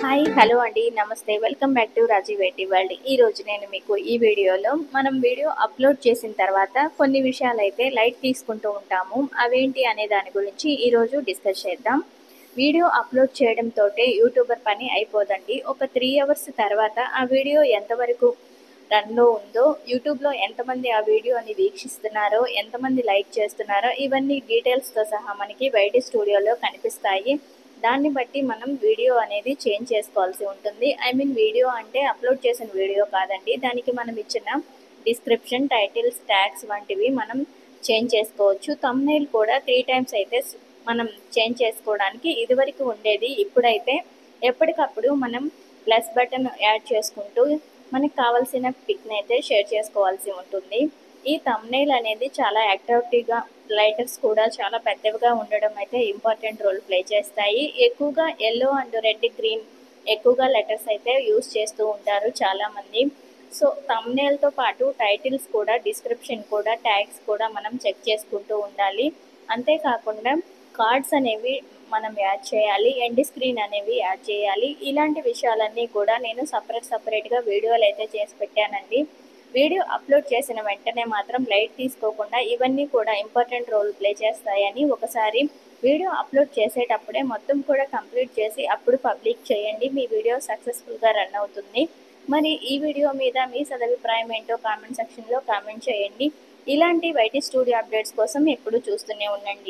Hi hello అండి నమస్తే welcome back to Rajiv IT world. ఈరోజు నేను మీకు ఈ వీడియోలో మనం వీడియో అప్లోడ్ చేసిన తర్వాత కొన్ని విషయాలు అయితే లైట్ తీసుకుంటూ ఉంటాము. అవేంటి అనే దాని గురించి ఈరోజు డిస్కస్ చేద్దాం. వీడియో అప్లోడ్ చేయడంతో యూట్యూబర్ పని అయిపోదండి. ఒక 3 అవర్స్ తర్వాత ఆ వీడియో ఎంతవరకు రన్లో ఉందో, యూట్యూబ్లో ఎంతమంది ఆ వీడియోని వీక్షిస్తున్నారో, ఎంతమంది లైక్ చేస్తున్నారో, ఇవన్నీ డీటెయిల్స్తో సహా మనకి వైటీ స్టూడియోలో కనిపిస్తాయి. దాన్ని బట్టి మనం వీడియో అనేది చేంజ్ చేసుకోవాల్సి ఉంటుంది. వీడియో అంటే అప్లోడ్ చేసిన వీడియో కాదండి, దానికి మనం ఇచ్చిన డిస్క్రిప్షన్, టైటిల్స్, ట్యాగ్స్ వంటివి మనం చేంజ్ చేసుకోవచ్చు. థంబ్నెయిల్ కూడా 3 టైమ్స్ అయితే మనం చేంజ్ చేసుకోవడానికి ఇదివరకు ఉండేది. ఇప్పుడైతే ఎప్పటికప్పుడు మనం ప్లస్ బటన్ యాడ్ చేసుకుంటూ మనకు కావాల్సిన పిక్ని అయితే షేర్ చేసుకోవాల్సి ఉంటుంది. ఈ థంబ్నెయిల్ అనేది చాలా యాక్టివిటీగా, లైటర్స్ కూడా చాలా పెద్దవిగా ఉండడం అయితే ఇంపార్టెంట్ రోల్ ప్లే చేస్తాయి. ఎక్కువగా ఎల్లో అండ్ రెడ్, గ్రీన్ ఎక్కువగా లెటర్స్ అయితే యూస్ చేస్తూ ఉంటారు చాలామంది. సో థంబ్నెయిల్తో పాటు టైటిల్స్ కూడా, డిస్క్రిప్షన్ కూడా, ట్యాగ్స్ కూడా మనం చెక్ చేసుకుంటూ ఉండాలి. అంతేకాకుండా కార్డ్స్ అనేవి మనం యాడ్ చేయాలి, ఎండ్ స్క్రీన్ అనేవి యాడ్ చేయాలి. ఇలాంటి విషయాలన్నీ కూడా నేను సపరేట్గా వీడియోలు అయితే చేసి పెట్టానండి. వీడియో అప్లోడ్ చేసిన వెంటనే మాత్రం లైట్ తీసుకోకుండా ఇవన్నీ కూడా ఇంపార్టెంట్ రోల్ ప్లే చేస్తాయని ఒకసారి వీడియో అప్లోడ్ చేసేటప్పుడే మొత్తం కూడా కంప్లీట్ చేసి అప్పుడు పబ్లిక్ చేయండి. మీ వీడియో సక్సెస్ఫుల్గా రన్ అవుతుంది. మరి ఈ వీడియో మీద మీ సదభిప్రాయం ఏంటో కామెంట్ సెక్షన్లో కామెంట్ చేయండి. ఇలాంటి వైటీ స్టూడియో అప్డేట్స్ కోసం ఎప్పుడు చూస్తూనే ఉండండి.